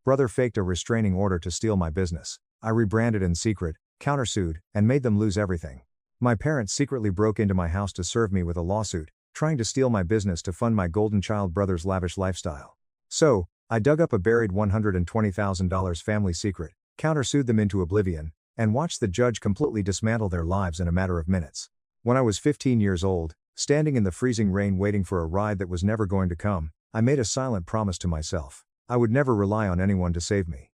Brother faked a restraining order to steal my business. I rebranded in secret, countersued, and made them lose everything. My parents secretly broke into my house to serve me with a lawsuit, trying to steal my business to fund my golden child brother's lavish lifestyle. So, I dug up a buried $120,000 family secret, countersued them into oblivion, and watched the judge completely dismantle their lives in a matter of minutes. When I was 15 years old, standing in the freezing rain waiting for a ride that was never going to come, I made a silent promise to myself. I would never rely on anyone to save me.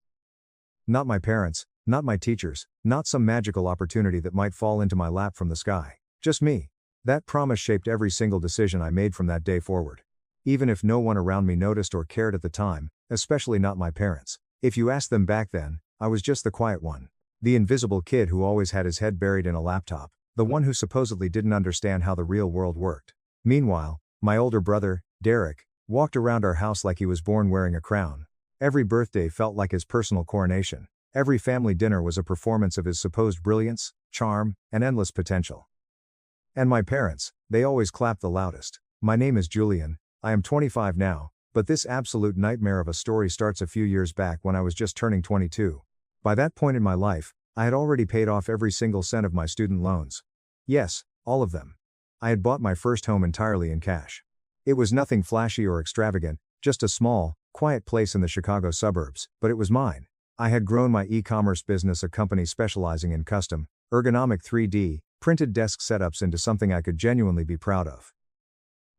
Not my parents, not my teachers, not some magical opportunity that might fall into my lap from the sky. Just me. That promise shaped every single decision I made from that day forward. Even if no one around me noticed or cared at the time, especially not my parents. If you asked them back then, I was just the quiet one. The invisible kid who always had his head buried in a laptop. The one who supposedly didn't understand how the real world worked. Meanwhile, my older brother, Derek, walked around our house like he was born wearing a crown. Every birthday felt like his personal coronation. Every family dinner was a performance of his supposed brilliance, charm, and endless potential. And my parents, they always clapped the loudest. My name is Julian, I am 25 now, but this absolute nightmare of a story starts a few years back when I was just turning 22. By that point in my life, I had already paid off every single cent of my student loans. Yes, all of them. I had bought my first home entirely in cash. It was nothing flashy or extravagant, just a small, quiet place in the Chicago suburbs, but it was mine. I had grown my e-commerce business, a company specializing in custom, ergonomic 3D, printed desk setups, into something I could genuinely be proud of.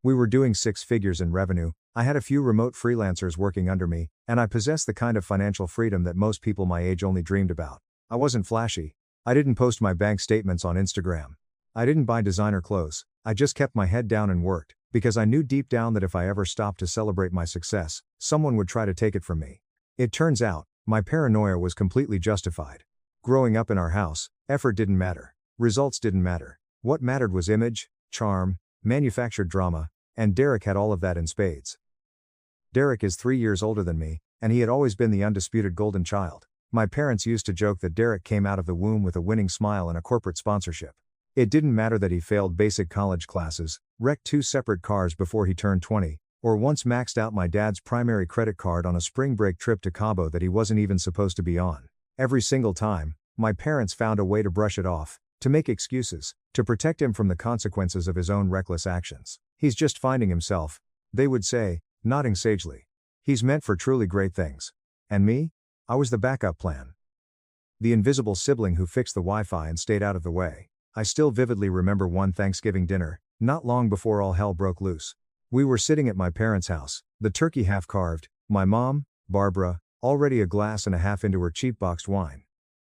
We were doing six figures in revenue, I had a few remote freelancers working under me, and I possessed the kind of financial freedom that most people my age only dreamed about. I wasn't flashy. I didn't post my bank statements on Instagram. I didn't buy designer clothes. I just kept my head down and worked, because I knew deep down that if I ever stopped to celebrate my success, someone would try to take it from me. It turns out, my paranoia was completely justified. Growing up in our house, effort didn't matter. Results didn't matter. What mattered was image, charm, manufactured drama, and Derek had all of that in spades. Derek is 3 years older than me, and he had always been the undisputed golden child. My parents used to joke that Derek came out of the womb with a winning smile and a corporate sponsorship. It didn't matter that he failed basic college classes, wrecked 2 separate cars before he turned 20, or once maxed out my dad's primary credit card on a spring break trip to Cabo that he wasn't even supposed to be on. Every single time, my parents found a way to brush it off, to make excuses, to protect him from the consequences of his own reckless actions. He's just finding himself, they would say, nodding sagely. He's meant for truly great things. And me? I was the backup plan. The invisible sibling who fixed the Wi-Fi and stayed out of the way. I still vividly remember one Thanksgiving dinner, not long before all hell broke loose. We were sitting at my parents' house, the turkey half carved, my mom, Barbara, already a glass and a half into her cheap boxed wine.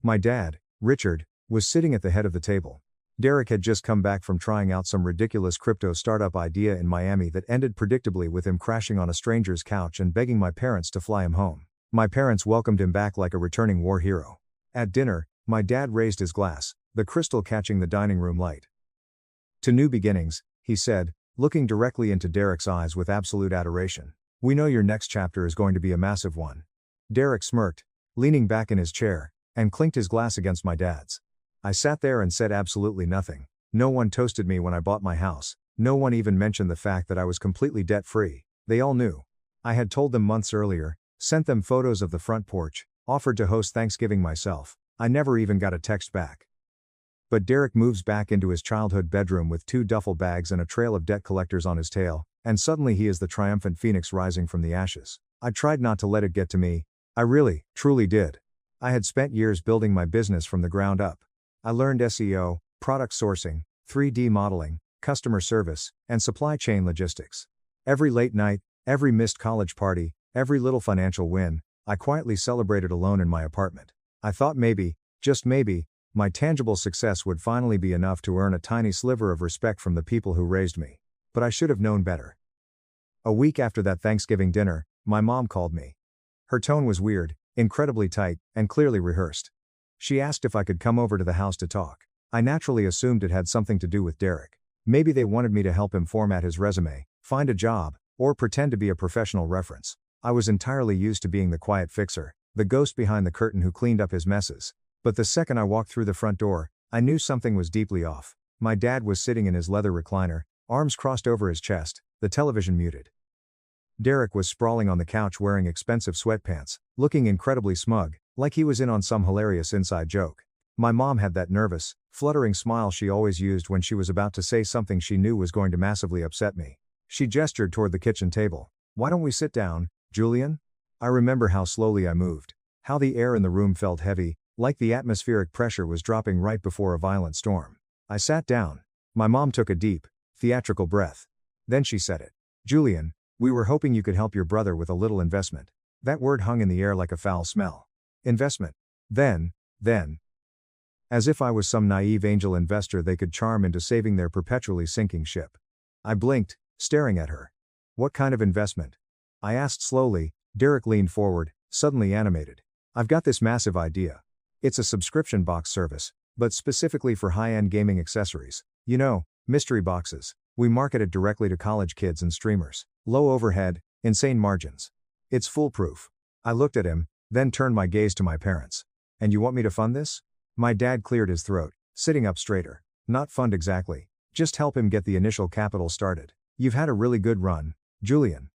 My dad, Richard, was sitting at the head of the table. Derek had just come back from trying out some ridiculous crypto startup idea in Miami that ended predictably with him crashing on a stranger's couch and begging my parents to fly him home. My parents welcomed him back like a returning war hero. At dinner, my dad raised his glass, the crystal catching the dining room light. "To new beginnings," he said, looking directly into Derek's eyes with absolute adoration. "We know your next chapter is going to be a massive one." Derek smirked, leaning back in his chair, and clinked his glass against my dad's. I sat there and said absolutely nothing. No one toasted me when I bought my house. No one even mentioned the fact that I was completely debt-free. They all knew. I had told them months earlier, sent them photos of the front porch, offered to host Thanksgiving myself. I never even got a text back. But Derek moves back into his childhood bedroom with 2 duffel bags and a trail of debt collectors on his tail, and suddenly he is the triumphant phoenix rising from the ashes. I tried not to let it get to me. I really, truly did. I had spent years building my business from the ground up. I learned SEO, product sourcing, 3D modeling, customer service, and supply chain logistics. Every late night, every missed college party, every little financial win, I quietly celebrated alone in my apartment. I thought maybe, just maybe, my tangible success would finally be enough to earn a tiny sliver of respect from the people who raised me. But I should have known better. A week after that Thanksgiving dinner, my mom called me. Her tone was weird, incredibly tight, and clearly rehearsed. She asked if I could come over to the house to talk. I naturally assumed it had something to do with Derek. Maybe they wanted me to help him format his resume, find a job, or pretend to be a professional reference. I was entirely used to being the quiet fixer, the ghost behind the curtain who cleaned up his messes. But the second I walked through the front door, I knew something was deeply off. My dad was sitting in his leather recliner, arms crossed over his chest, the television muted. Derek was sprawling on the couch wearing expensive sweatpants, looking incredibly smug, like he was in on some hilarious inside joke. My mom had that nervous, fluttering smile she always used when she was about to say something she knew was going to massively upset me. She gestured toward the kitchen table. "Why don't we sit down, Julian?" I remember how slowly I moved. How the air in the room felt heavy, like the atmospheric pressure was dropping right before a violent storm. I sat down. My mom took a deep, theatrical breath. Then she said it. "Julian, we were hoping you could help your brother with a little investment." That word hung in the air like a foul smell. Investment. Then. As if I was some naive angel investor they could charm into saving their perpetually sinking ship. I blinked, staring at her. "What kind of investment?" I asked slowly. Derek leaned forward, suddenly animated. "I've got this massive idea. It's a subscription box service, but specifically for high-end gaming accessories. You know, mystery boxes. We market it directly to college kids and streamers. Low overhead, insane margins. It's foolproof." I looked at him, then turned my gaze to my parents. "And you want me to fund this?" My dad cleared his throat, sitting up straighter. "Not fund exactly. Just help him get the initial capital started. You've had a really good run, Julian.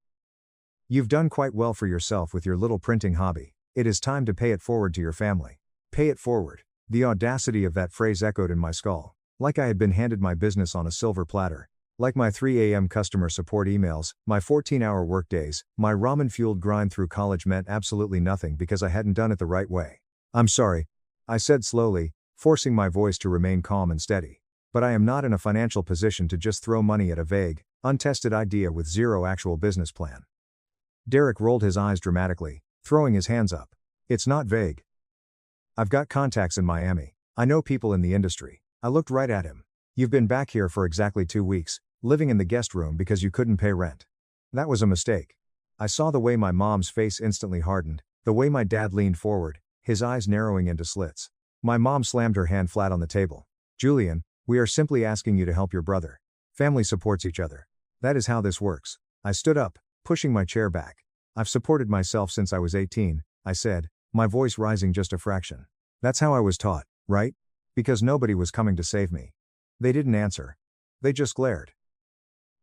You've done quite well for yourself with your little printing hobby. It is time to pay it forward to your family." Pay it forward. The audacity of that phrase echoed in my skull. Like I had been handed my business on a silver platter. Like my 3 a.m. customer support emails, my 14-hour workdays, my ramen-fueled grind through college meant absolutely nothing because I hadn't done it the right way. "I'm sorry," I said slowly, forcing my voice to remain calm and steady. "But I am not in a financial position to just throw money at a vague, untested idea with zero actual business plan." Derek rolled his eyes dramatically, throwing his hands up. "It's not vague. I've got contacts in Miami. I know people in the industry." I looked right at him. "You've been back here for exactly 2 weeks, living in the guest room because you couldn't pay rent." That was a mistake. I saw the way my mom's face instantly hardened, the way my dad leaned forward, his eyes narrowing into slits. My mom slammed her hand flat on the table. "Julian, we are simply asking you to help your brother. Family supports each other. That is how this works." I stood up, pushing my chair back. "I've supported myself since I was 18, I said, my voice rising just a fraction. "That's how I was taught, right? Because nobody was coming to save me." They didn't answer. They just glared.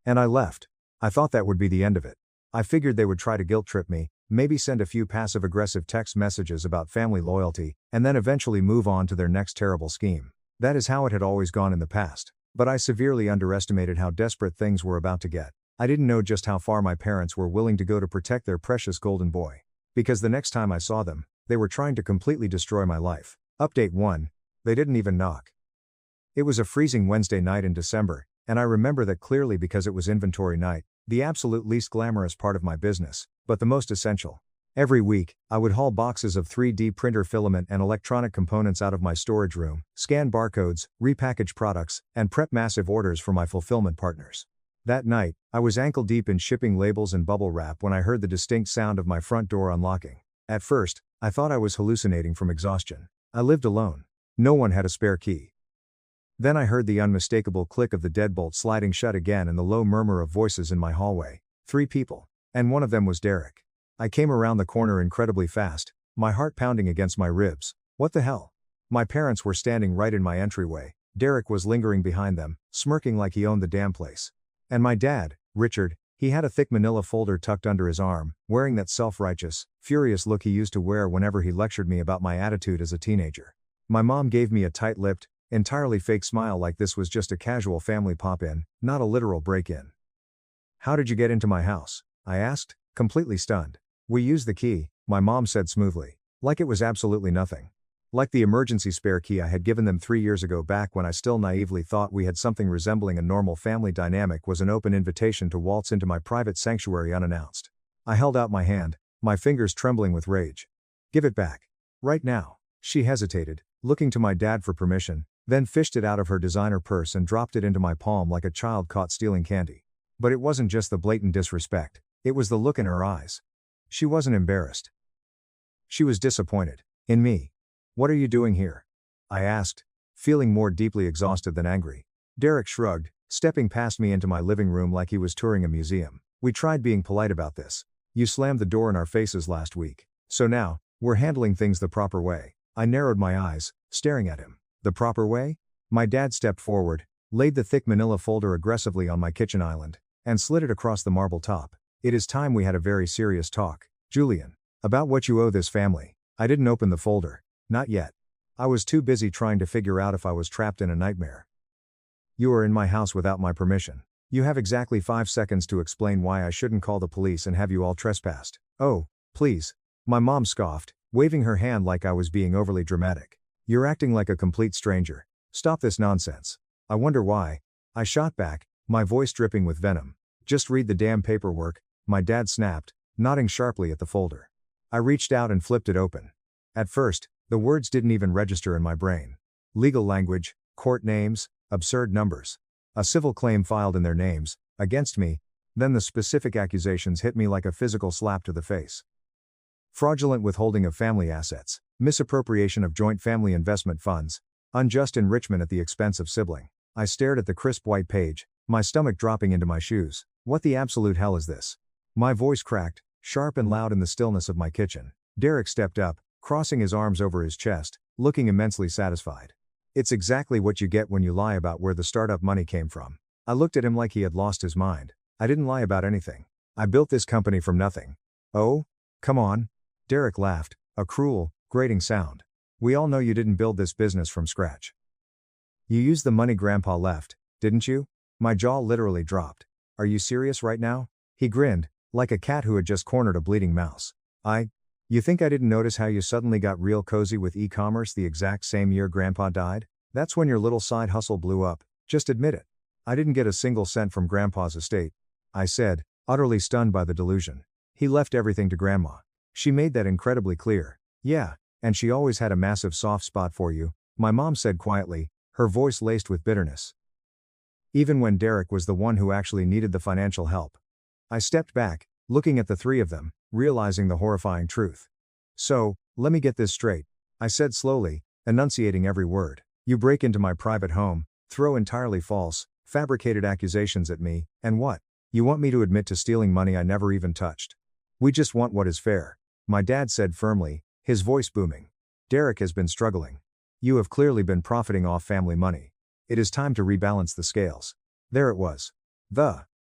And I left. I thought that would be the end of it. I figured they would try to guilt trip me, maybe send a few passive-aggressive text messages about family loyalty, and then eventually move on to their next terrible scheme. That is how it had always gone in the past. But I severely underestimated how desperate things were about to get. I didn't know just how far my parents were willing to go to protect their precious golden boy. Because the next time I saw them, they were trying to completely destroy my life. Update 1. They didn't even knock. It was a freezing Wednesday night in December, and I remember that clearly because it was inventory night, the absolute least glamorous part of my business, but the most essential. Every week, I would haul boxes of 3D printer filament and electronic components out of my storage room, scan barcodes, repackage products, and prep massive orders for my fulfillment partners. That night, I was ankle deep in shipping labels and bubble wrap when I heard the distinct sound of my front door unlocking. At first, I thought I was hallucinating from exhaustion. I lived alone. No one had a spare key. Then I heard the unmistakable click of the deadbolt sliding shut again and the low murmur of voices in my hallway. 3 people. And one of them was Derek. I came around the corner incredibly fast, my heart pounding against my ribs. What the hell? My parents were standing right in my entryway. Derek was lingering behind them, smirking like he owned the damn place. And my dad, Richard, he had a thick manila folder tucked under his arm, wearing that self-righteous, furious look he used to wear whenever he lectured me about my attitude as a teenager. My mom gave me a tight-lipped, entirely fake smile like this was just a casual family pop-in, not a literal break-in. "How did you get into my house?" I asked, completely stunned. "We used the key," my mom said smoothly, like it was absolutely nothing. Like the emergency spare key I had given them 3 years ago back when I still naively thought we had something resembling a normal family dynamic was an open invitation to waltz into my private sanctuary unannounced. I held out my hand, my fingers trembling with rage. "Give it back. Right now." She hesitated, looking to my dad for permission, then fished it out of her designer purse and dropped it into my palm like a child caught stealing candy. But it wasn't just the blatant disrespect, it was the look in her eyes. She wasn't embarrassed. She was disappointed. In me. "What are you doing here?" I asked, feeling more deeply exhausted than angry. Derek shrugged, stepping past me into my living room like he was touring a museum. "We tried being polite about this. You slammed the door in our faces last week. So now, we're handling things the proper way." I narrowed my eyes, staring at him. "The proper way?" My dad stepped forward, laid the thick manila folder aggressively on my kitchen island, and slid it across the marble top. It is time we had a very serious talk, Julian. About what you owe this family. I didn't open the folder. Not yet. I was too busy trying to figure out if I was trapped in a nightmare. You are in my house without my permission. You have exactly 5 seconds to explain why I shouldn't call the police and have you all trespassed. Oh, please. My mom scoffed, waving her hand like I was being overly dramatic. You're acting like a complete stranger. Stop this nonsense. I wonder why. I shot back, my voice dripping with venom. Just read the damn paperwork, my dad snapped, nodding sharply at the folder. I reached out and flipped it open. At first, the words didn't even register in my brain. Legal language, court names, absurd numbers. A civil claim filed in their names, against me, then the specific accusations hit me like a physical slap to the face. Fraudulent withholding of family assets, misappropriation of joint family investment funds, unjust enrichment at the expense of sibling. I stared at the crisp white page, my stomach dropping into my shoes. What the absolute hell is this? My voice cracked, sharp and loud in the stillness of my kitchen. Derek stepped up, crossing his arms over his chest, looking immensely satisfied. It's exactly what you get when you lie about where the startup money came from. I looked at him like he had lost his mind. I didn't lie about anything. I built this company from nothing. Oh? Come on. Derek laughed, a cruel, grating sound. We all know you didn't build this business from scratch. You used the money Grandpa left, didn't you? My jaw literally dropped. Are you serious right now? He grinned, like a cat who had just cornered a bleeding mouse. You think I didn't notice how you suddenly got real cozy with e-commerce the exact same year Grandpa died? That's when your little side hustle blew up, just admit it. I didn't get a single cent from Grandpa's estate, I said, utterly stunned by the delusion. He left everything to Grandma. She made that incredibly clear. Yeah, and she always had a massive soft spot for you, my mom said quietly, her voice laced with bitterness. Even when Derek was the one who actually needed the financial help. I stepped back, looking at the three of them, realizing the horrifying truth. So, let me get this straight, I said slowly, enunciating every word. You break into my private home, throw entirely false, fabricated accusations at me, and what? You want me to admit to stealing money I never even touched. We just want what is fair, my dad said firmly, his voice booming. Derek has been struggling. You have clearly been profiting off family money. It is time to rebalance the scales. There it was.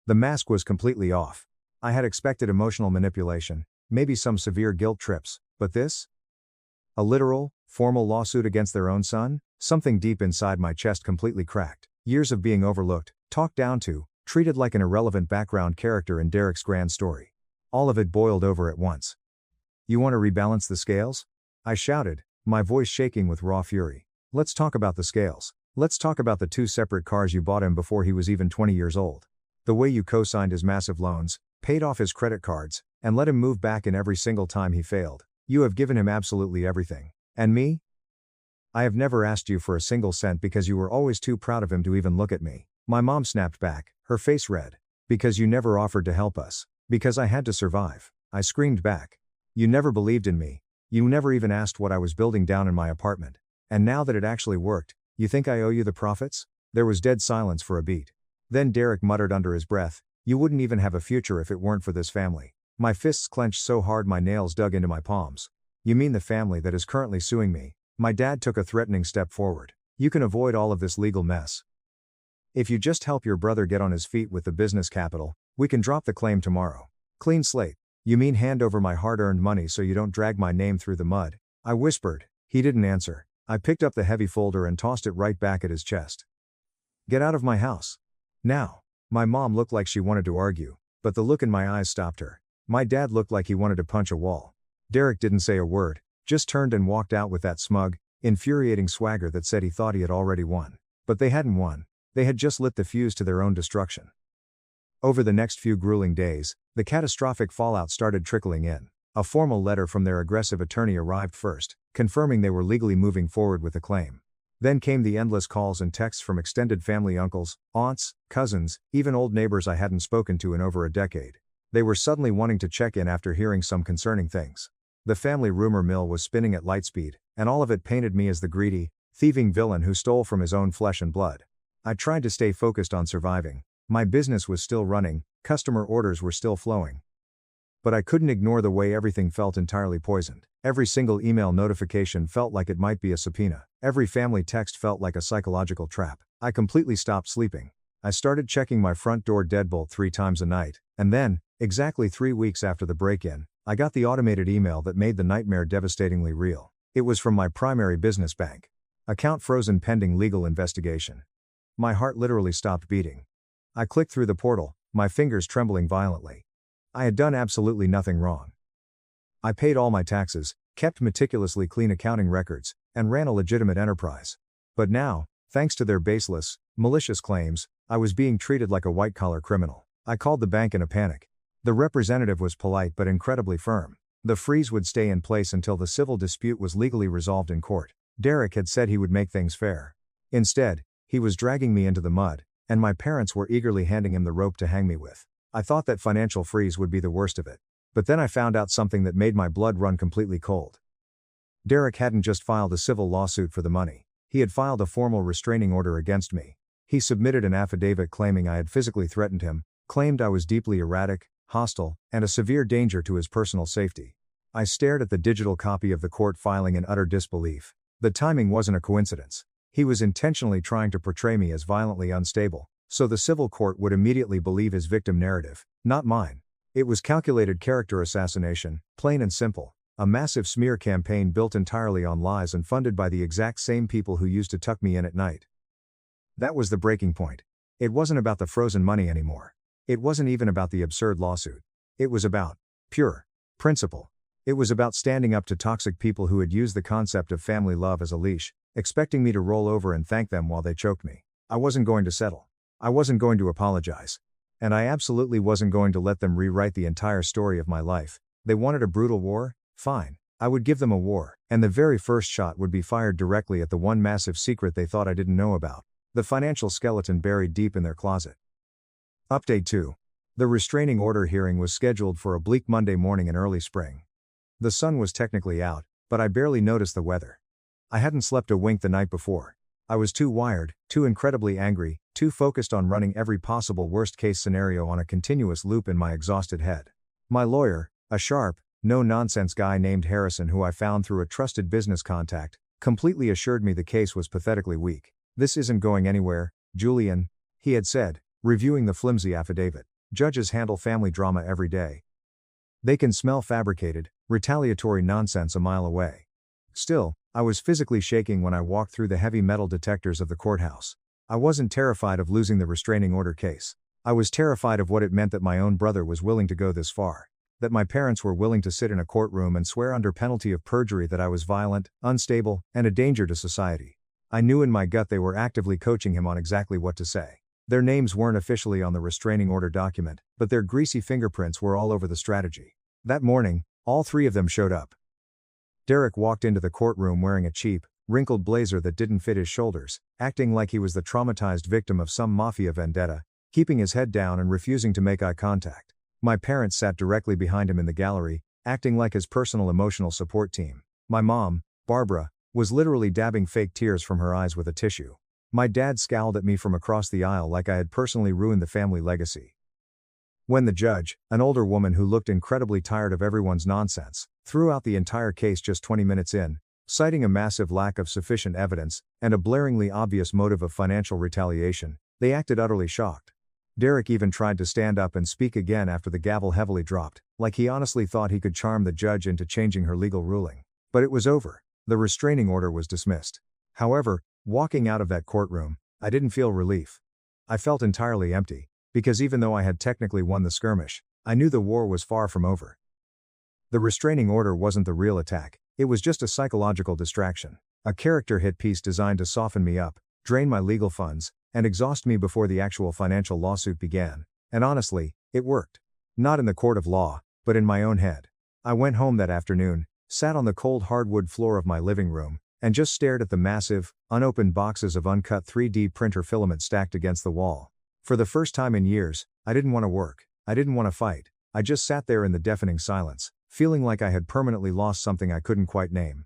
The mask was completely off. I had expected emotional manipulation, maybe some severe guilt trips, but this? A literal, formal lawsuit against their own son? Something deep inside my chest completely cracked. Years of being overlooked, talked down to, treated like an irrelevant background character in Derek's grand story. All of it boiled over at once. You want to rebalance the scales? I shouted, my voice shaking with raw fury. Let's talk about the scales. Let's talk about the 2 separate cars you bought him before he was even 20 years old. The way you co-signed his massive loans, paid off his credit cards, and let him move back in every single time he failed. You have given him absolutely everything. And me? I have never asked you for a single cent because you were always too proud of him to even look at me. My mom snapped back, her face red. Because you never offered to help us. Because I had to survive. I screamed back. You never believed in me. You never even asked what I was building down in my apartment. And now that it actually worked, you think I owe you the profits? There was dead silence for a beat. Then Derek muttered under his breath, you wouldn't even have a future if it weren't for this family. My fists clenched so hard my nails dug into my palms. You mean the family that is currently suing me? My dad took a threatening step forward. You can avoid all of this legal mess. If you just help your brother get on his feet with the business capital, we can drop the claim tomorrow. Clean slate. You mean hand over my hard-earned money so you don't drag my name through the mud? I whispered. He didn't answer. I picked up the heavy folder and tossed it right back at his chest. Get out of my house. Now. My mom looked like she wanted to argue, but the look in my eyes stopped her. My dad looked like he wanted to punch a wall. Derek didn't say a word, just turned and walked out with that smug, infuriating swagger that said he thought he had already won. But they hadn't won. They had just lit the fuse to their own destruction. Over the next few grueling days, the catastrophic fallout started trickling in. A formal letter from their aggressive attorney arrived first, confirming they were legally moving forward with the claim. Then came the endless calls and texts from extended family uncles, aunts, cousins, even old neighbors I hadn't spoken to in over a decade. They were suddenly wanting to check in after hearing some concerning things. The family rumor mill was spinning at light speed, and all of it painted me as the greedy, thieving villain who stole from his own flesh and blood. I tried to stay focused on surviving. My business was still running, customer orders were still flowing. But I couldn't ignore the way everything felt entirely poisoned. Every single email notification felt like it might be a subpoena. Every family text felt like a psychological trap. I completely stopped sleeping. I started checking my front door deadbolt 3 times a night, and then, Exactly 3 weeks after the break-in, I got the automated email that made the nightmare devastatingly real. It was from my primary business bank. Account frozen pending legal investigation. My heart literally stopped beating. I clicked through the portal, my fingers trembling violently. I had done absolutely nothing wrong. I paid all my taxes, kept meticulously clean accounting records, and ran a legitimate enterprise. But now, thanks to their baseless, malicious claims, I was being treated like a white-collar criminal. I called the bank in a panic. The representative was polite but incredibly firm. The freeze would stay in place until the civil dispute was legally resolved in court. Derek had said he would make things fair. Instead, he was dragging me into the mud, and my parents were eagerly handing him the rope to hang me with. I thought that financial freeze would be the worst of it. But then I found out something that made my blood run completely cold. Derek hadn't just filed a civil lawsuit for the money. He had filed a formal restraining order against me. He submitted an affidavit claiming I had physically threatened him, claimed I was deeply erratic, hostile, and a severe danger to his personal safety. I stared at the digital copy of the court filing in utter disbelief. The timing wasn't a coincidence. He was intentionally trying to portray me as violently unstable, so the civil court would immediately believe his victim narrative, not mine. It was calculated character assassination, plain and simple. A massive smear campaign built entirely on lies and funded by the exact same people who used to tuck me in at night. That was the breaking point. It wasn't about the frozen money anymore. It wasn't even about the absurd lawsuit. It was about pure principle. It was about standing up to toxic people who had used the concept of family love as a leash, expecting me to roll over and thank them while they choked me. I wasn't going to settle. I wasn't going to apologize. And I absolutely wasn't going to let them rewrite the entire story of my life. They wanted a brutal war? Fine. I would give them a war, and the very first shot would be fired directly at the one massive secret they thought I didn't know about. The financial skeleton buried deep in their closet. Update 2. The restraining order hearing was scheduled for a bleak Monday morning in early spring. The sun was technically out, but I barely noticed the weather. I hadn't slept a wink the night before. I was too wired, too incredibly angry, too focused on running every possible worst-case scenario on a continuous loop in my exhausted head. My lawyer, a sharp, no-nonsense guy named Harrison who I found through a trusted business contact, completely assured me the case was pathetically weak. "This isn't going anywhere, Julian," he had said, reviewing the flimsy affidavit. "Judges handle family drama every day. They can smell fabricated, retaliatory nonsense a mile away." Still, I was physically shaking when I walked through the heavy metal detectors of the courthouse. I wasn't terrified of losing the restraining order case. I was terrified of what it meant that my own brother was willing to go this far. That my parents were willing to sit in a courtroom and swear under penalty of perjury that I was violent, unstable, and a danger to society. I knew in my gut they were actively coaching him on exactly what to say. Their names weren't officially on the restraining order document, but their greasy fingerprints were all over the strategy. That morning, all three of them showed up. Derek walked into the courtroom wearing a cheap, wrinkled blazer that didn't fit his shoulders, acting like he was the traumatized victim of some mafia vendetta, keeping his head down and refusing to make eye contact. My parents sat directly behind him in the gallery, acting like his personal emotional support team. My mom, Barbara, was literally dabbing fake tears from her eyes with a tissue. My dad scowled at me from across the aisle like I had personally ruined the family legacy. When the judge, an older woman who looked incredibly tired of everyone's nonsense, threw out the entire case just 20 minutes in, citing a massive lack of sufficient evidence and a blaringly obvious motive of financial retaliation, they acted utterly shocked. Derek even tried to stand up and speak again after the gavel heavily dropped, like he honestly thought he could charm the judge into changing her legal ruling. But it was over. The restraining order was dismissed. However, walking out of that courtroom, I didn't feel relief. I felt entirely empty, because even though I had technically won the skirmish, I knew the war was far from over. The restraining order wasn't the real attack, it was just a psychological distraction. A character hit piece designed to soften me up, drain my legal funds, and exhaust me before the actual financial lawsuit began. And honestly, it worked. Not in the court of law, but in my own head. I went home that afternoon, sat on the cold hardwood floor of my living room, and just stared at the massive, unopened boxes of uncut 3D printer filament stacked against the wall. For the first time in years, I didn't want to work. I didn't want to fight. I just sat there in the deafening silence, feeling like I had permanently lost something I couldn't quite name.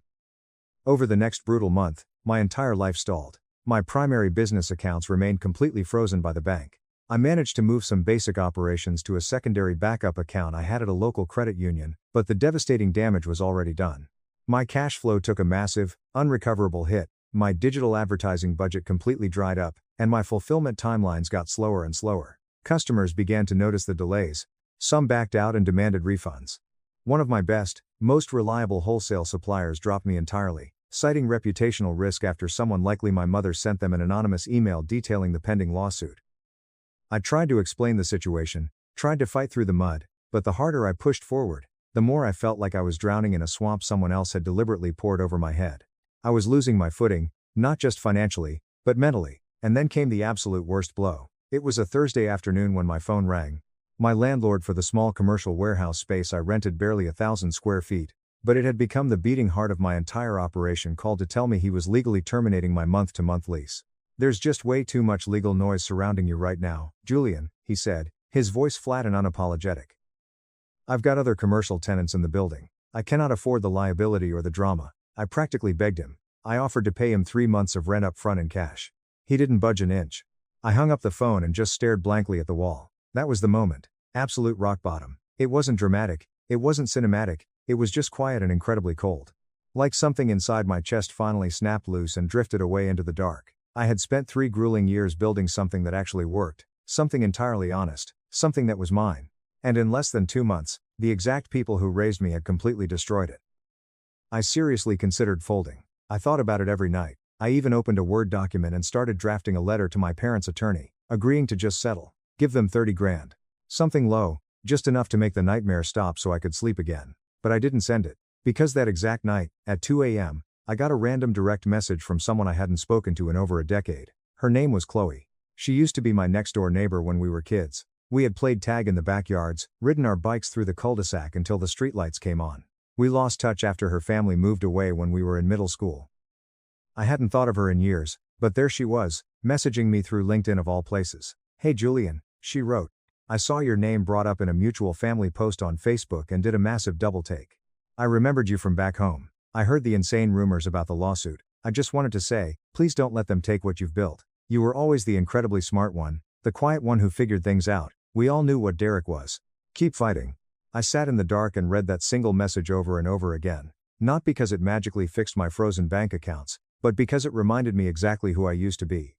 Over the next brutal month, my entire life stalled. My primary business accounts remained completely frozen by the bank. I managed to move some basic operations to a secondary backup account I had at a local credit union, but the devastating damage was already done. My cash flow took a massive, unrecoverable hit, my digital advertising budget completely dried up, and my fulfillment timelines got slower and slower. Customers began to notice the delays, Some backed out and demanded refunds. One of my best, most reliable wholesale suppliers dropped me entirely, citing reputational risk after someone, likely my mother, sent them an anonymous email detailing the pending lawsuit. I tried to explain the situation, tried to fight through the mud, but the harder I pushed forward, the more I felt like I was drowning in a swamp someone else had deliberately poured over my head. I was losing my footing, not just financially, but mentally, and then came the absolute worst blow. It was a Thursday afternoon when my phone rang. My landlord for the small commercial warehouse space I rented, barely 1,000 square feet, but it had become the beating heart of my entire operation, called to tell me he was legally terminating my month-to-month lease. "There's just way too much legal noise surrounding you right now, Julian," he said, his voice flat and unapologetic. "I've got other commercial tenants in the building. I cannot afford the liability or the drama." I practically begged him. I offered to pay him 3 months of rent up front in cash. He didn't budge an inch. I hung up the phone and just stared blankly at the wall. That was the moment. Absolute rock bottom. It wasn't dramatic, it wasn't cinematic, it was just quiet and incredibly cold. Like something inside my chest finally snapped loose and drifted away into the dark. I had spent 3 grueling years building something that actually worked, something entirely honest, something that was mine. And in less than 2 months, the exact people who raised me had completely destroyed it. I seriously considered folding. I thought about it every night. I even opened a Word document and started drafting a letter to my parents' attorney, agreeing to just settle. Give them 30 grand. Something low, just enough to make the nightmare stop so I could sleep again. But I didn't send it. Because that exact night, at 2 a.m., I got a random direct message from someone I hadn't spoken to in over a decade. Her name was Chloe. She used to be my next-door neighbor when we were kids. We had played tag in the backyards, ridden our bikes through the cul-de-sac until the streetlights came on. We lost touch after her family moved away when we were in middle school. I hadn't thought of her in years, but there she was, messaging me through LinkedIn of all places. "Hey Julian," she wrote. "I saw your name brought up in a mutual family post on Facebook and did a massive double take. I remembered you from back home. I heard the insane rumors about the lawsuit. I just wanted to say, please don't let them take what you've built. You were always the incredibly smart one, the quiet one who figured things out. We all knew what Derek was. Keep fighting." I sat in the dark and read that single message over and over again. Not because it magically fixed my frozen bank accounts, but because it reminded me exactly who I used to be.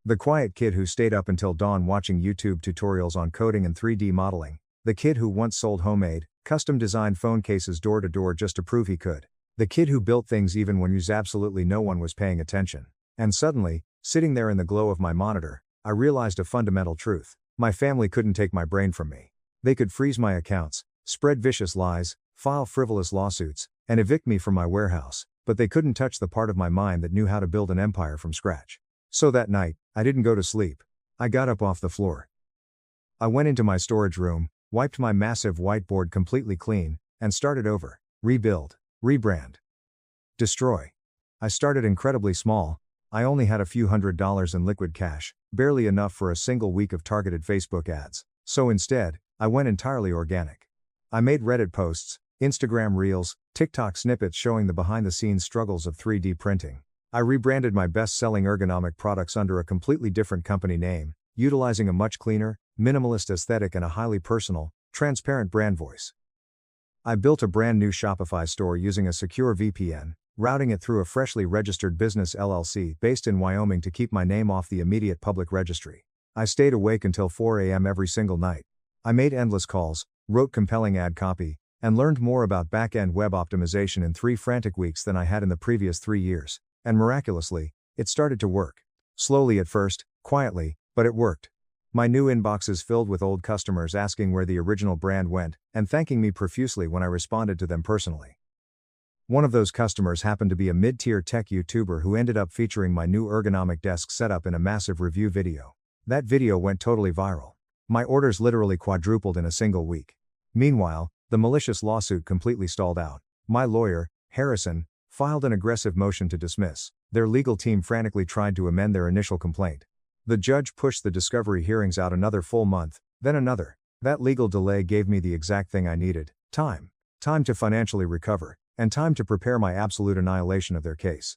The quiet kid who stayed up until dawn watching YouTube tutorials on coding and 3D modeling. The kid who once sold homemade, custom-designed phone cases door to door just to prove he could. The kid who built things even when absolutely no one was paying attention. And suddenly, sitting there in the glow of my monitor, I realized a fundamental truth. My family couldn't take my brain from me. They could freeze my accounts, spread vicious lies, file frivolous lawsuits, and evict me from my warehouse, but they couldn't touch the part of my mind that knew how to build an empire from scratch. So that night, I didn't go to sleep. I got up off the floor. I went into my storage room, wiped my massive whiteboard completely clean, and started over. Rebuild, rebrand, destroy. I started incredibly small. I only had a few $100s in liquid cash, barely enough for a single week of targeted Facebook ads. So instead, I went entirely organic. I made Reddit posts, Instagram reels, TikTok snippets showing the behind-the-scenes struggles of 3D printing. I rebranded my best-selling ergonomic products under a completely different company name, utilizing a much cleaner, minimalist aesthetic and a highly personal, transparent brand voice. I built a brand new Shopify store using a secure VPN, routing it through a freshly registered business LLC based in Wyoming to keep my name off the immediate public registry. I stayed awake until 4 a.m. every single night. I made endless calls, wrote compelling ad copy, and learned more about back-end web optimization in 3 frantic weeks than I had in the previous 3 years. And miraculously, it started to work. Slowly at first, quietly, but it worked. My new inboxes filled with old customers asking where the original brand went, and thanking me profusely when I responded to them personally. One of those customers happened to be a mid-tier tech YouTuber who ended up featuring my new ergonomic desk setup in a massive review video. That video went totally viral. My orders literally quadrupled in a single week. Meanwhile, the malicious lawsuit completely stalled out. My lawyer, Harrison, filed an aggressive motion to dismiss. Their legal team frantically tried to amend their initial complaint. The judge pushed the discovery hearings out another full month, then another. That legal delay gave me the exact thing I needed: time. Time to financially recover, and time to prepare my absolute annihilation of their case.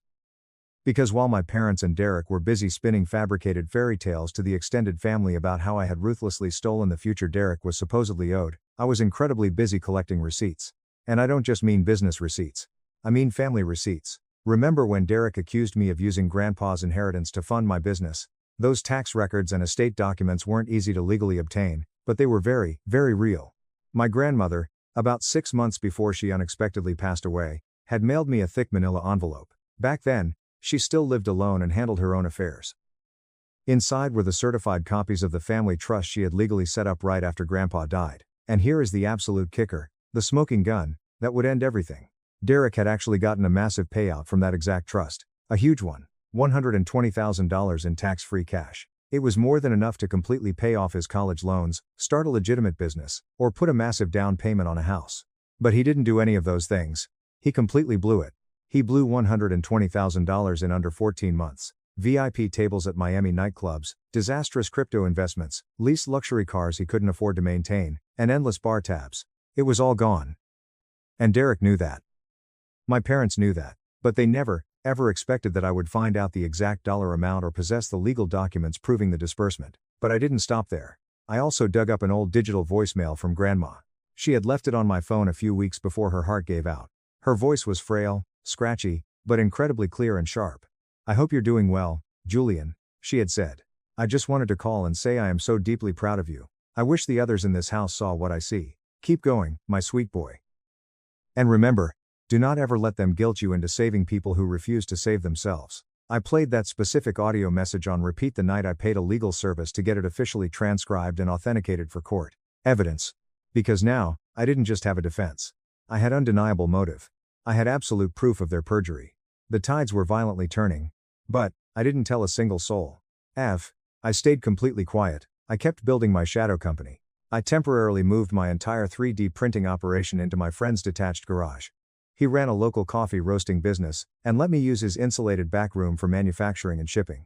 Because while my parents and Derek were busy spinning fabricated fairy tales to the extended family about how I had ruthlessly stolen the future Derek was supposedly owed, I was incredibly busy collecting receipts. And I don't just mean business receipts. I mean family receipts. Remember when Derek accused me of using Grandpa's inheritance to fund my business? Those tax records and estate documents weren't easy to legally obtain, but they were very, very real. My grandmother, about 6 months before she unexpectedly passed away, had mailed me a thick manila envelope. Back then, she still lived alone and handled her own affairs. Inside were the certified copies of the family trust she had legally set up right after Grandpa died. And here is the absolute kicker, the smoking gun, that would end everything. Derek had actually gotten a massive payout from that exact trust. A huge one. $120,000 in tax-free cash. It was more than enough to completely pay off his college loans, start a legitimate business, or put a massive down payment on a house. But he didn't do any of those things. He completely blew it. He blew $120,000 in under 14 months. VIP tables at Miami nightclubs, disastrous crypto investments, leased luxury cars he couldn't afford to maintain, and endless bar tabs. It was all gone. And Derek knew that. My parents knew that, but they never, ever expected that I would find out the exact dollar amount or possess the legal documents proving the disbursement. But I didn't stop there. I also dug up an old digital voicemail from Grandma. She had left it on my phone a few weeks before her heart gave out. Her voice was frail, scratchy, but incredibly clear and sharp. "I hope you're doing well, Julian," she had said. "I just wanted to call and say I am so deeply proud of you. I wish the others in this house saw what I see. Keep going, my sweet boy. And remember, do not ever let them guilt you into saving people who refuse to save themselves." I played that specific audio message on repeat the night I paid a legal service to get it officially transcribed and authenticated for court evidence. Because now, I didn't just have a defense. I had undeniable motive. I had absolute proof of their perjury. The tides were violently turning. But, I didn't tell a single soul. I stayed completely quiet. I kept building my shadow company. I temporarily moved my entire 3D printing operation into my friend's detached garage. He ran a local coffee roasting business, and let me use his insulated back room for manufacturing and shipping.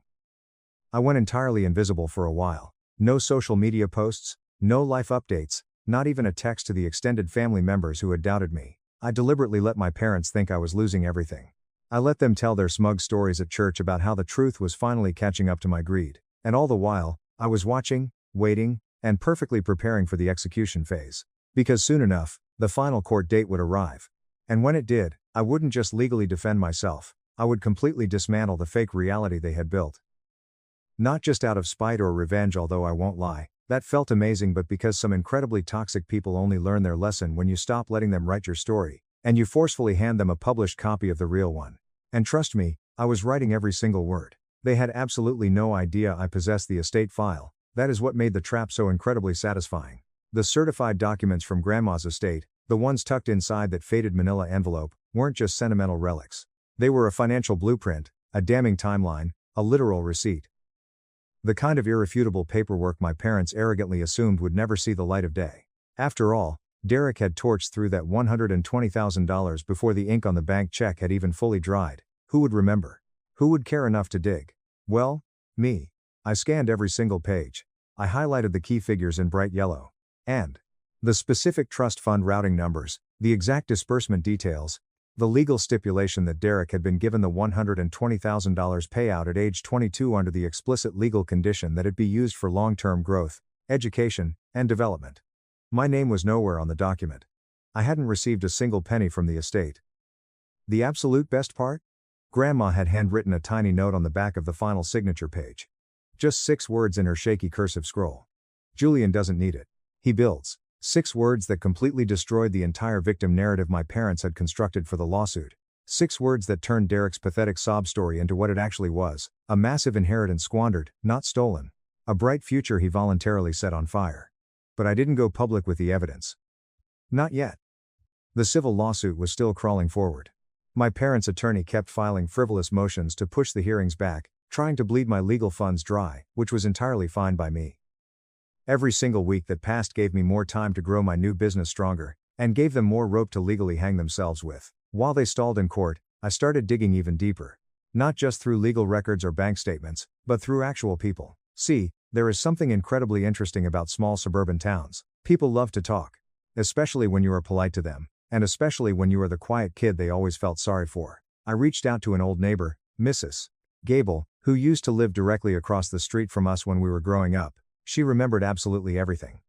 I went entirely invisible for a while. No social media posts, no life updates, not even a text to the extended family members who had doubted me. I deliberately let my parents think I was losing everything. I let them tell their smug stories at church about how the truth was finally catching up to my greed. And all the while, I was watching, waiting, and perfectly preparing for the execution phase. Because soon enough, the final court date would arrive. And when it did, I wouldn't just legally defend myself, I would completely dismantle the fake reality they had built. Not just out of spite or revenge, although I won't lie, that felt amazing, but because some incredibly toxic people only learn their lesson when you stop letting them write your story, and you forcefully hand them a published copy of the real one. And trust me, I was writing every single word. They had absolutely no idea I possessed the estate file. That is what made the trap so incredibly satisfying. The certified documents from Grandma's estate, the ones tucked inside that faded manila envelope, weren't just sentimental relics. They were a financial blueprint, a damning timeline, a literal receipt. The kind of irrefutable paperwork my parents arrogantly assumed would never see the light of day. After all, Derek had torched through that $120,000 before the ink on the bank check had even fully dried. Who would remember? Who would care enough to dig? Well, me. I scanned every single page. I highlighted the key figures in bright yellow. And the specific trust fund routing numbers, the exact disbursement details, the legal stipulation that Derek had been given the $120,000 payout at age 22 under the explicit legal condition that it be used for long-term growth, education, and development. My name was nowhere on the document. I hadn't received a single penny from the estate. The absolute best part? Grandma had handwritten a tiny note on the back of the final signature page. Just 6 words in her shaky cursive scroll. "Julian doesn't need it. He builds." 6 words that completely destroyed the entire victim narrative my parents had constructed for the lawsuit. 6 words that turned Derek's pathetic sob story into what it actually was, a massive inheritance squandered, not stolen. A bright future he voluntarily set on fire. But I didn't go public with the evidence. Not yet. The civil lawsuit was still crawling forward. My parents' attorney kept filing frivolous motions to push the hearings back, trying to bleed my legal funds dry, which was entirely fine by me. Every single week that passed gave me more time to grow my new business stronger, and gave them more rope to legally hang themselves with. While they stalled in court, I started digging even deeper. Not just through legal records or bank statements, but through actual people. See, there is something incredibly interesting about small suburban towns. People love to talk. Especially when you are polite to them, and especially when you are the quiet kid they always felt sorry for. I reached out to an old neighbor, Mrs. Gable, who used to live directly across the street from us when we were growing up. She remembered absolutely everything.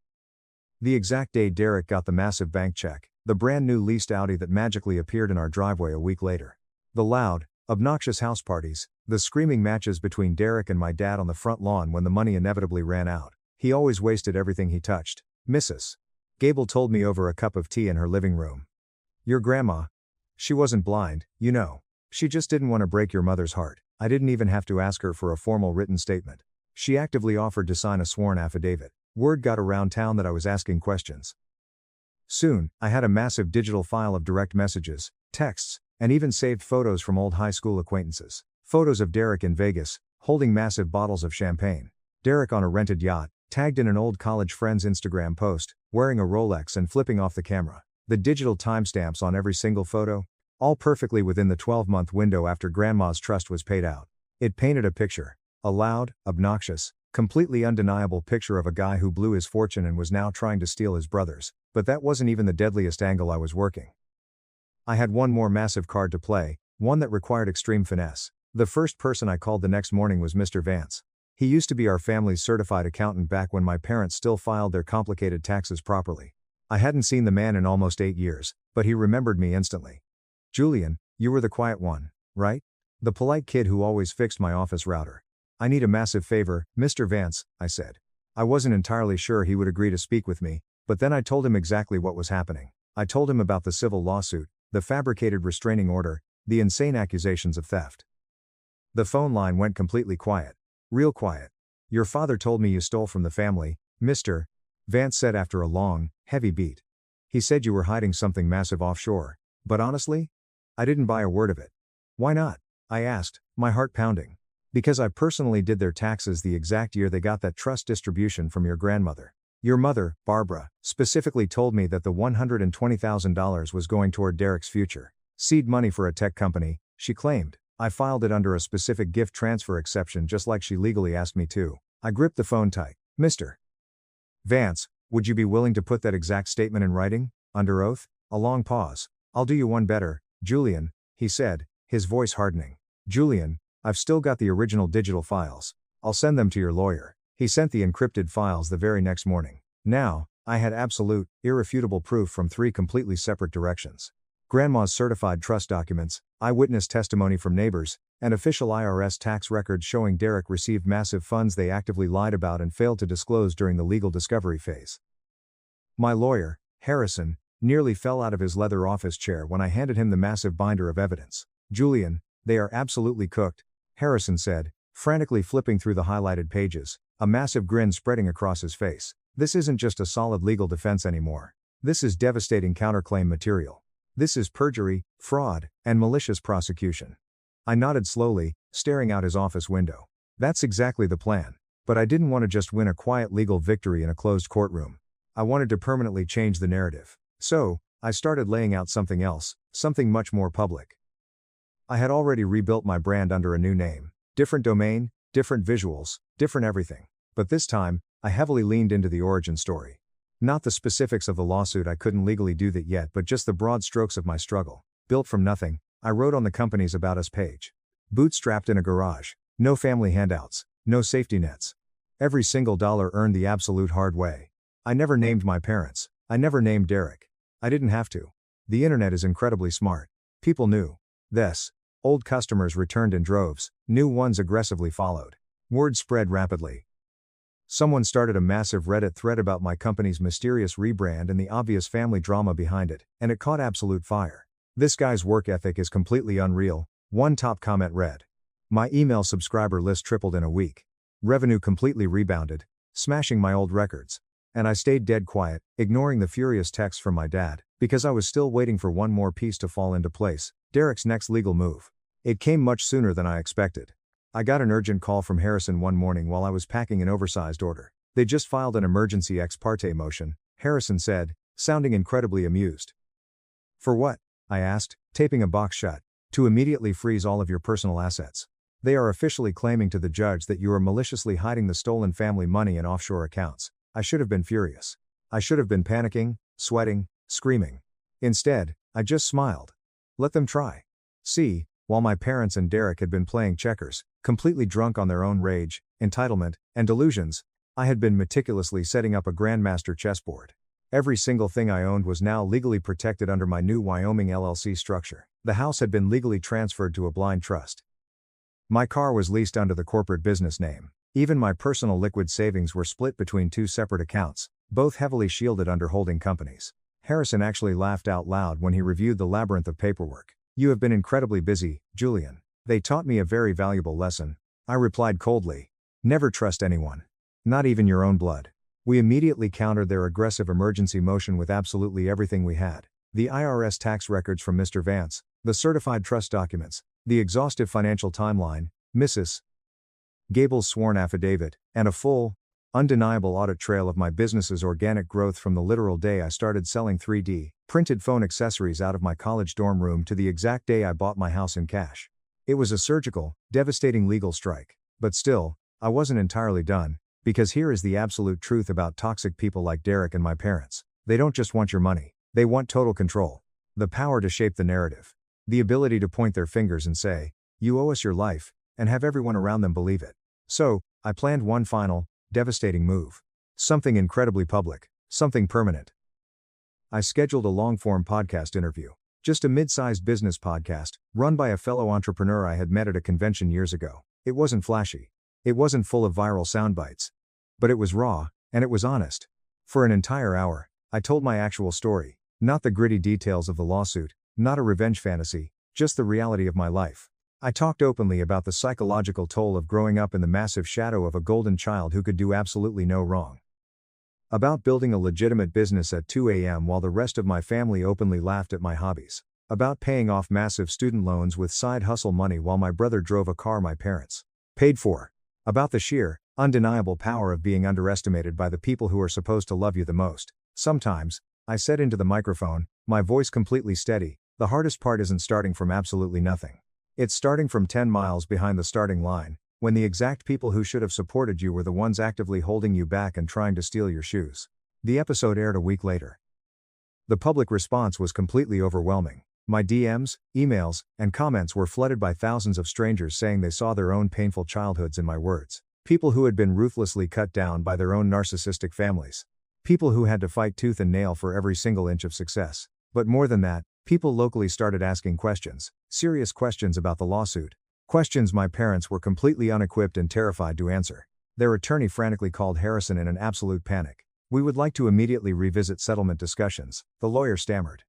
The exact day Derek got the massive bank check, the brand new leased Audi that magically appeared in our driveway a week later. The loud, obnoxious house parties, the screaming matches between Derek and my dad on the front lawn when the money inevitably ran out. He always wasted everything he touched. Mrs. Gable told me over a cup of tea in her living room. Your grandma? She wasn't blind, you know. She just didn't want to break your mother's heart. I didn't even have to ask her for a formal written statement. She actively offered to sign a sworn affidavit. Word got around town that I was asking questions. Soon, I had a massive digital file of direct messages, texts, and even saved photos from old high school acquaintances. Photos of Derek in Vegas, holding massive bottles of champagne. Derek on a rented yacht, tagged in an old college friend's Instagram post, wearing a Rolex and flipping off the camera. The digital timestamps on every single photo, all perfectly within the 12-month window after Grandma's trust was paid out. It painted a picture. A loud, obnoxious, completely undeniable picture of a guy who blew his fortune and was now trying to steal his brother's. But that wasn't even the deadliest angle I was working. I had one more massive card to play, one that required extreme finesse. The first person I called the next morning was Mr. Vance. He used to be our family's certified accountant back when my parents still filed their complicated taxes properly. I hadn't seen the man in almost 8 years, but he remembered me instantly. Julian, you were the quiet one, right? The polite kid who always fixed my office router. I need a massive favor, Mr. Vance, I said. I wasn't entirely sure he would agree to speak with me, but then I told him exactly what was happening. I told him about the civil lawsuit, the fabricated restraining order, the insane accusations of theft. The phone line went completely quiet. Real quiet. Your father told me you stole from the family, Mr. Vance said after a long, heavy beat. He said you were hiding something massive offshore, but honestly? I didn't buy a word of it. Why not? I asked, my heart pounding. Because I personally did their taxes the exact year they got that trust distribution from your grandmother. Your mother, Barbara, specifically told me that the $120,000 was going toward Derek's future. Seed money for a tech company, she claimed. I filed it under a specific gift transfer exception just like she legally asked me to. I gripped the phone tight. Mr. Vance, would you be willing to put that exact statement in writing, under oath? A long pause. I'll do you one better, Julian, he said, his voice hardening. Julian, I've still got the original digital files. I'll send them to your lawyer. He sent the encrypted files the very next morning. Now, I had absolute, irrefutable proof from 3 completely separate directions. Grandma's certified trust documents, eyewitness testimony from neighbors, and official IRS tax records showing Derek received massive funds they actively lied about and failed to disclose during the legal discovery phase. My lawyer, Harrison, nearly fell out of his leather office chair when I handed him the massive binder of evidence. Julian, they are absolutely cooked, Harrison said, frantically flipping through the highlighted pages, a massive grin spreading across his face. This isn't just a solid legal defense anymore. This is devastating counterclaim material. This is perjury, fraud, and malicious prosecution. I nodded slowly, staring out his office window. That's exactly the plan. But I didn't want to just win a quiet legal victory in a closed courtroom. I wanted to permanently change the narrative. So, I started laying out something else, something much more public. I had already rebuilt my brand under a new name. Different domain, different visuals, different everything. But this time, I heavily leaned into the origin story. Not the specifics of the lawsuit, I couldn't legally do that yet, but just the broad strokes of my struggle. Built from nothing, I wrote on the company's About Us page. Bootstrapped in a garage. No family handouts. No safety nets. Every single dollar earned the absolute hard way. I never named my parents. I never named Derek. I didn't have to. The internet is incredibly smart. People knew. This. Old customers returned in droves. New ones aggressively followed. Word spread rapidly. Someone started a massive Reddit thread about my company's mysterious rebrand and the obvious family drama behind it, and it caught absolute fire. This guy's work ethic is completely unreal, one top comment read. My email subscriber list tripled in a week. Revenue completely rebounded, smashing my old records. And I stayed dead quiet, ignoring the furious texts from my dad, because I was still waiting for one more piece to fall into place, Derek's next legal move. It came much sooner than I expected. I got an urgent call from Harrison one morning while I was packing an oversized order. They just filed an emergency ex parte motion, Harrison said, sounding incredibly amused. For what? I asked, taping a box shut. To immediately freeze all of your personal assets. They are officially claiming to the judge that you are maliciously hiding the stolen family money in offshore accounts. I should have been furious. I should have been panicking, sweating, screaming. Instead, I just smiled. Let them try. See, while my parents and Derek had been playing checkers, completely drunk on their own rage, entitlement, and delusions, I had been meticulously setting up a grandmaster chessboard. Every single thing I owned was now legally protected under my new Wyoming LLC structure. The house had been legally transferred to a blind trust. My car was leased under the corporate business name. Even my personal liquid savings were split between two separate accounts, both heavily shielded under holding companies. Harrison actually laughed out loud when he reviewed the labyrinth of paperwork. "You have been incredibly busy, Julian. They taught me a very valuable lesson," I replied coldly. "Never trust anyone. Not even your own blood." We immediately countered their aggressive emergency motion with absolutely everything we had. The IRS tax records from Mr. Vance, the certified trust documents, the exhaustive financial timeline, Mrs. Gable's sworn affidavit, and a full, undeniable audit trail of my business's organic growth from the literal day I started selling 3D printed phone accessories out of my college dorm room to the exact day I bought my house in cash. It was a surgical, devastating legal strike. But still, I wasn't entirely done, because here is the absolute truth about toxic people like Derek and my parents. They don't just want your money, they want total control. The power to shape the narrative. The ability to point their fingers and say, "You owe us your life," and have everyone around them believe it. So, I planned one final, devastating move. Something incredibly public, something permanent. I scheduled a long-form podcast interview. Just a mid-sized business podcast, run by a fellow entrepreneur I had met at a convention years ago. It wasn't flashy. It wasn't full of viral sound bites. But it was raw, and it was honest. For an entire hour, I told my actual story, not the gritty details of the lawsuit, not a revenge fantasy, just the reality of my life. I talked openly about the psychological toll of growing up in the massive shadow of a golden child who could do absolutely no wrong. About building a legitimate business at 2 a.m. while the rest of my family openly laughed at my hobbies. About paying off massive student loans with side hustle money while my brother drove a car my parents paid for. About the sheer, undeniable power of being underestimated by the people who are supposed to love you the most. Sometimes, I said into the microphone, my voice completely steady, the hardest part isn't starting from absolutely nothing. It's starting from 10 miles behind the starting line, when the exact people who should have supported you were the ones actively holding you back and trying to steal your shoes. The episode aired a week later. The public response was completely overwhelming. My DMs, emails, and comments were flooded by thousands of strangers saying they saw their own painful childhoods in my words. People who had been ruthlessly cut down by their own narcissistic families. People who had to fight tooth and nail for every single inch of success. But more than that, people locally started asking questions, serious questions about the lawsuit. Questions my parents were completely unequipped and terrified to answer. Their attorney frantically called Harrison in an absolute panic. "We would like to immediately revisit settlement discussions," the lawyer stammered.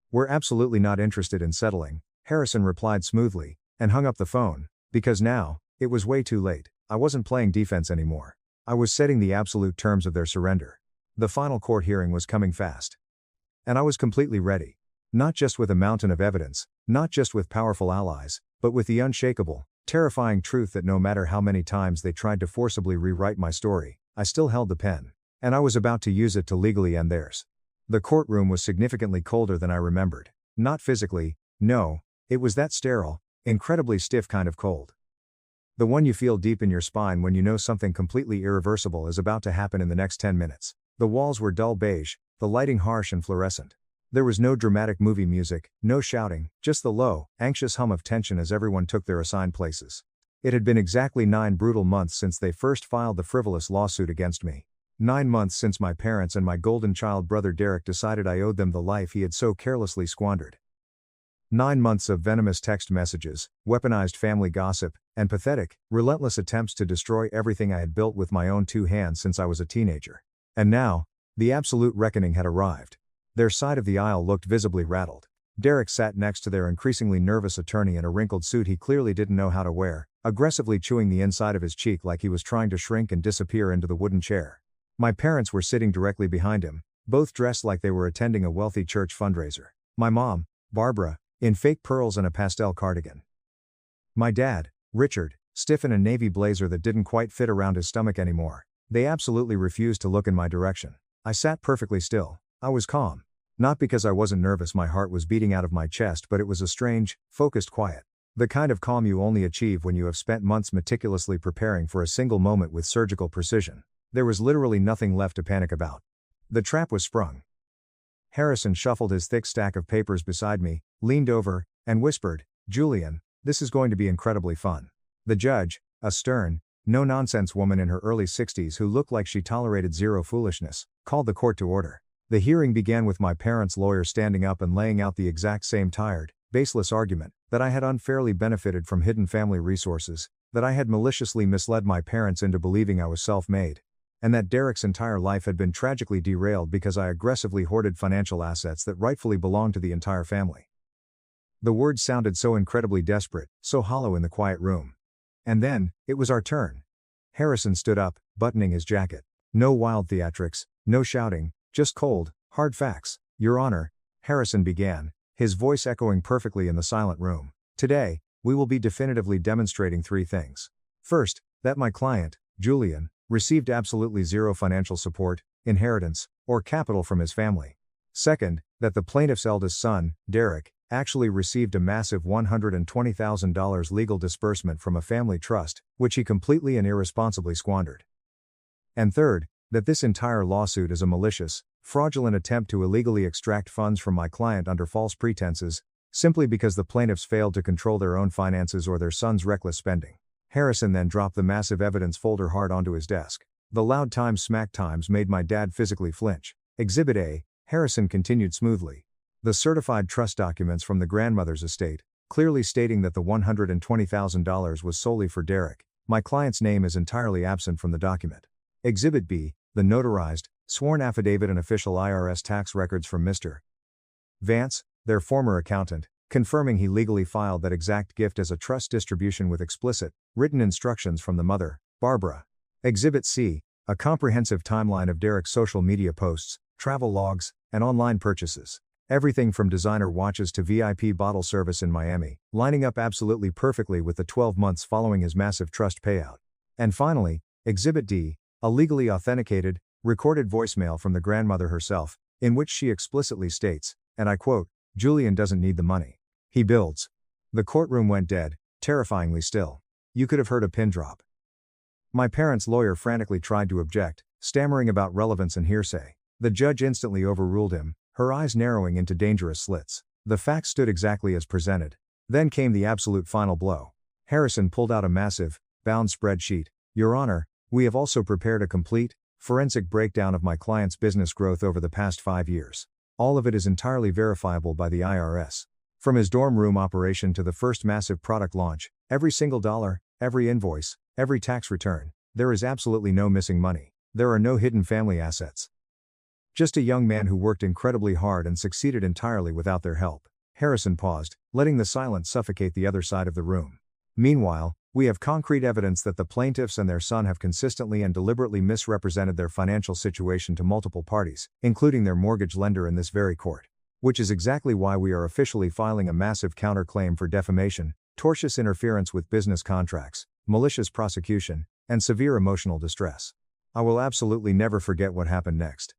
"We're absolutely not interested in settling," Harrison replied smoothly, and hung up the phone, because now, it was way too late. I wasn't playing defense anymore. I was setting the absolute terms of their surrender. The final court hearing was coming fast. And I was completely ready. Not just with a mountain of evidence, not just with powerful allies, but with the unshakable, terrifying truth that no matter how many times they tried to forcibly rewrite my story, I still held the pen. And I was about to use it to legally end theirs. The courtroom was significantly colder than I remembered. Not physically, no, it was that sterile, incredibly stiff kind of cold. The one you feel deep in your spine when you know something completely irreversible is about to happen in the next 10 minutes. The walls were dull beige, the lighting harsh and fluorescent. There was no dramatic movie music, no shouting, just the low, anxious hum of tension as everyone took their assigned places. It had been exactly 9 brutal months since they first filed the frivolous lawsuit against me. 9 months since my parents and my golden child brother Derek decided I owed them the life he had so carelessly squandered. 9 months of venomous text messages, weaponized family gossip, and pathetic, relentless attempts to destroy everything I had built with my own 2 hands since I was a teenager. And now, the absolute reckoning had arrived. Their side of the aisle looked visibly rattled. Derek sat next to their increasingly nervous attorney in a wrinkled suit he clearly didn't know how to wear, aggressively chewing the inside of his cheek like he was trying to shrink and disappear into the wooden chair. My parents were sitting directly behind him, both dressed like they were attending a wealthy church fundraiser. My mom, Barbara, in fake pearls and a pastel cardigan. My dad, Richard, stiff in a navy blazer that didn't quite fit around his stomach anymore. They absolutely refused to look in my direction. I sat perfectly still. I was calm. Not because I wasn't nervous, my heart was beating out of my chest, but it was a strange, focused quiet. The kind of calm you only achieve when you have spent months meticulously preparing for a single moment with surgical precision. There was literally nothing left to panic about. The trap was sprung. Harrison shuffled his thick stack of papers beside me, leaned over, and whispered, "Julian, this is going to be incredibly fun." The judge, a stern, no-nonsense woman in her early 60s who looked like she tolerated zero foolishness, called the court to order. The hearing began with my parents' lawyer standing up and laying out the exact same tired, baseless argument, that I had unfairly benefited from hidden family resources, that I had maliciously misled my parents into believing I was self-made, and that Derek's entire life had been tragically derailed because I aggressively hoarded financial assets that rightfully belonged to the entire family. The words sounded so incredibly desperate, so hollow in the quiet room. And then, it was our turn. Harrison stood up, buttoning his jacket. No wild theatrics, no shouting, just cold, hard facts. Your Honor, Harrison began, his voice echoing perfectly in the silent room. Today, we will be definitively demonstrating 3 things. First, that my client, Julian, received absolutely zero financial support, inheritance, or capital from his family. Second, that the plaintiff's eldest son, Derek, actually received a massive $120,000 legal disbursement from a family trust, which he completely and irresponsibly squandered. And third, that this entire lawsuit is a malicious, fraudulent attempt to illegally extract funds from my client under false pretenses, simply because the plaintiffs failed to control their own finances or their son's reckless spending. Harrison then dropped the massive evidence folder hard onto his desk. The loud smack times made my dad physically flinch. Exhibit A, Harrison continued smoothly. The certified trust documents from the grandmother's estate, clearly stating that the $120,000 was solely for Derek. My client's name is entirely absent from the document. Exhibit B, the notarized, sworn affidavit and official IRS tax records from Mr. Vance, their former accountant, confirming he legally filed that exact gift as a trust distribution with explicit, written instructions from the mother, Barbara. Exhibit C, a comprehensive timeline of Derek's social media posts, travel logs, and online purchases. Everything from designer watches to VIP bottle service in Miami, lining up absolutely perfectly with the 12 months following his massive trust payout. And finally, Exhibit D, a legally authenticated, recorded voicemail from the grandmother herself, in which she explicitly states, and I quote, "Julian doesn't need the money. He builds." The courtroom went dead, terrifyingly still. You could have heard a pin drop. My parents' lawyer frantically tried to object, stammering about relevance and hearsay. The judge instantly overruled him, her eyes narrowing into dangerous slits. The facts stood exactly as presented. Then came the absolute final blow. Harrison pulled out a massive, bound spreadsheet. Your Honor, we have also prepared a complete, forensic breakdown of my client's business growth over the past 5 years. All of it is entirely verifiable by the IRS. From his dorm room operation to the first massive product launch, every single dollar, every invoice, every tax return, there is absolutely no missing money. There are no hidden family assets. Just a young man who worked incredibly hard and succeeded entirely without their help. Harrison paused, letting the silence suffocate the other side of the room. Meanwhile, we have concrete evidence that the plaintiffs and their son have consistently and deliberately misrepresented their financial situation to multiple parties, including their mortgage lender in this very court. Which is exactly why we are officially filing a massive counterclaim for defamation, tortious interference with business contracts, malicious prosecution, and severe emotional distress. I will absolutely never forget what happened next.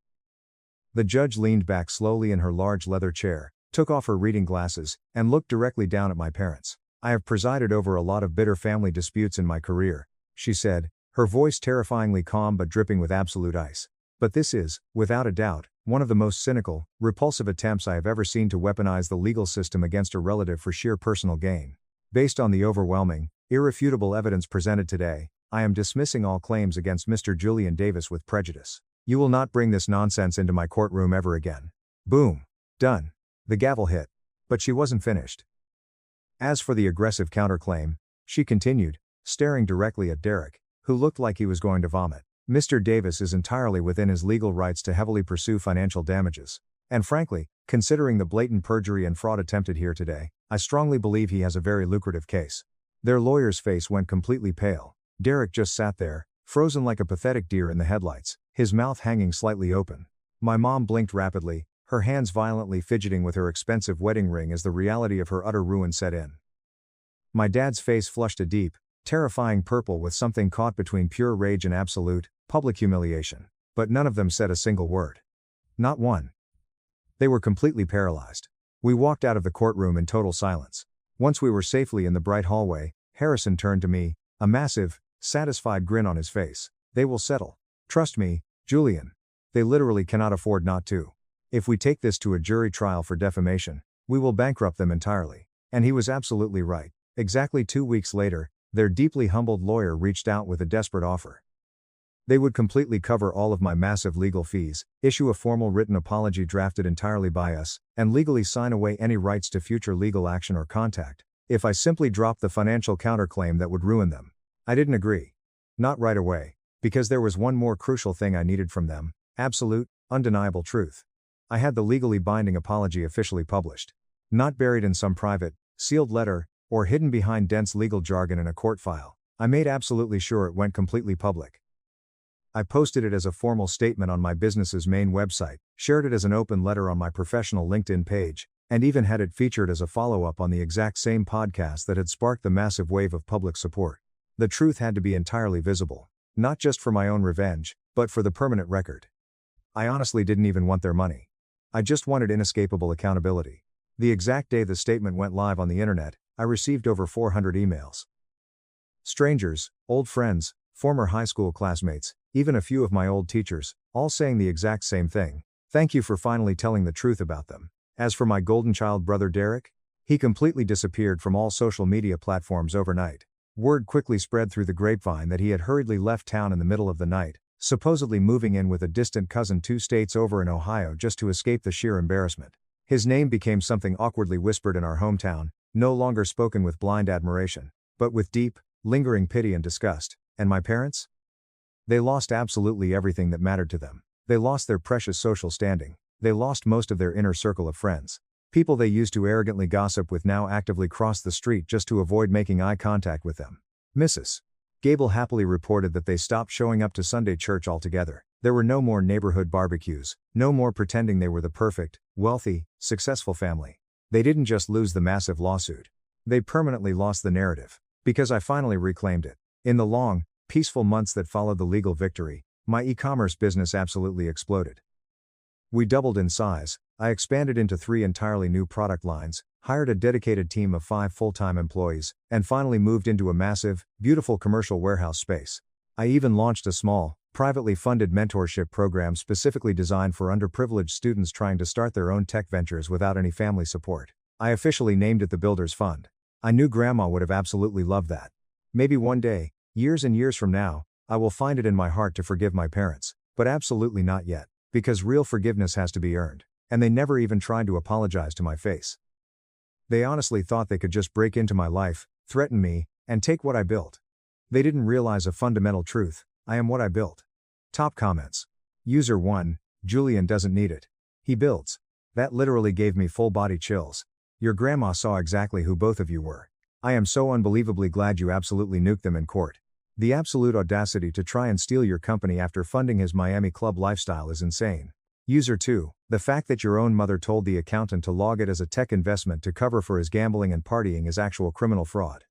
The judge leaned back slowly in her large leather chair, took off her reading glasses, and looked directly down at my parents. I have presided over a lot of bitter family disputes in my career, she said, her voice terrifyingly calm but dripping with absolute ice. But this is, without a doubt, one of the most cynical, repulsive attempts I have ever seen to weaponize the legal system against a relative for sheer personal gain. Based on the overwhelming, irrefutable evidence presented today, I am dismissing all claims against Mr. Julian Davis with prejudice. You will not bring this nonsense into my courtroom ever again. Boom. Done. The gavel hit. But she wasn't finished. As for the aggressive counterclaim, she continued, staring directly at Derek, who looked like he was going to vomit. Mr. Davis is entirely within his legal rights to heavily pursue financial damages. And frankly, considering the blatant perjury and fraud attempted here today, I strongly believe he has a very lucrative case. Their lawyer's face went completely pale. Derek just sat there, frozen like a pathetic deer in the headlights, his mouth hanging slightly open. My mom blinked rapidly, her hands violently fidgeting with her expensive wedding ring as the reality of her utter ruin set in. My dad's face flushed a deep, terrifying purple with something caught between pure rage and absolute, public humiliation. But none of them said a single word. Not one. They were completely paralyzed. We walked out of the courtroom in total silence. Once we were safely in the bright hallway, Harrison turned to me, a massive, satisfied grin on his face. They will settle. Trust me, Julian. They literally cannot afford not to. If we take this to a jury trial for defamation, we will bankrupt them entirely. And he was absolutely right. Exactly 2 weeks later, their deeply humbled lawyer reached out with a desperate offer. They would completely cover all of my massive legal fees, issue a formal written apology drafted entirely by us, and legally sign away any rights to future legal action or contact, if I simply dropped the financial counterclaim that would ruin them. I didn't agree. Not right away, because there was one more crucial thing I needed from them: absolute, undeniable truth. I had the legally binding apology officially published. Not buried in some private, sealed letter, or hidden behind dense legal jargon in a court file. I made absolutely sure it went completely public. I posted it as a formal statement on my business's main website, shared it as an open letter on my professional LinkedIn page, and even had it featured as a follow-up on the exact same podcast that had sparked the massive wave of public support. The truth had to be entirely visible, not just for my own revenge, but for the permanent record. I honestly didn't even want their money. I just wanted inescapable accountability. The exact day the statement went live on the internet, I received over 400 emails. Strangers, old friends, former high school classmates, even a few of my old teachers, all saying the exact same thing: thank you for finally telling the truth about them. As for my golden child brother Derek, he completely disappeared from all social media platforms overnight. Word quickly spread through the grapevine that he had hurriedly left town in the middle of the night, supposedly moving in with a distant cousin 2 states over in Ohio just to escape the sheer embarrassment. His name became something awkwardly whispered in our hometown, no longer spoken with blind admiration, but with deep, lingering pity and disgust. And my parents? They lost absolutely everything that mattered to them. They lost their precious social standing. They lost most of their inner circle of friends. People they used to arrogantly gossip with now actively crossed the street just to avoid making eye contact with them. Mrs. Gable happily reported that they stopped showing up to Sunday church altogether. There were no more neighborhood barbecues, no more pretending they were the perfect, wealthy, successful family. They didn't just lose the massive lawsuit. They permanently lost the narrative. Because I finally reclaimed it. In the long, peaceful months that followed the legal victory, my e-commerce business absolutely exploded. We doubled in size, I expanded into 3 entirely new product lines, hired a dedicated team of 5 full-time employees, and finally moved into a massive, beautiful commercial warehouse space. I even launched a small, privately funded mentorship program specifically designed for underprivileged students trying to start their own tech ventures without any family support. I officially named it the Builders Fund. I knew Grandma would have absolutely loved that. Maybe one day, years and years from now, I will find it in my heart to forgive my parents, but absolutely not yet, because real forgiveness has to be earned, and they never even tried to apologize to my face. They honestly thought they could just break into my life, threaten me, and take what I built. They didn't realize a fundamental truth: I am what I built. Top comments. User 1, Julian doesn't need it. He builds. That literally gave me full body chills. Your grandma saw exactly who both of you were. I am so unbelievably glad you absolutely nuked them in court. The absolute audacity to try and steal your company after funding his Miami club lifestyle is insane. User 2, the fact that your own mother told the accountant to log it as a tech investment to cover for his gambling and partying is actual criminal fraud.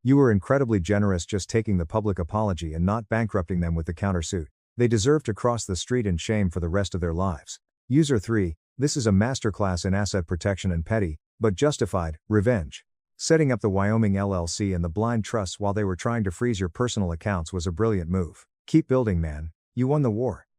You were incredibly generous just taking the public apology and not bankrupting them with the countersuit. They deserve to cross the street in shame for the rest of their lives. User 3, this is a masterclass in asset protection and petty, but justified, revenge. Setting up the Wyoming LLC and the blind trusts while they were trying to freeze your personal accounts was a brilliant move. Keep building, man. You won the war.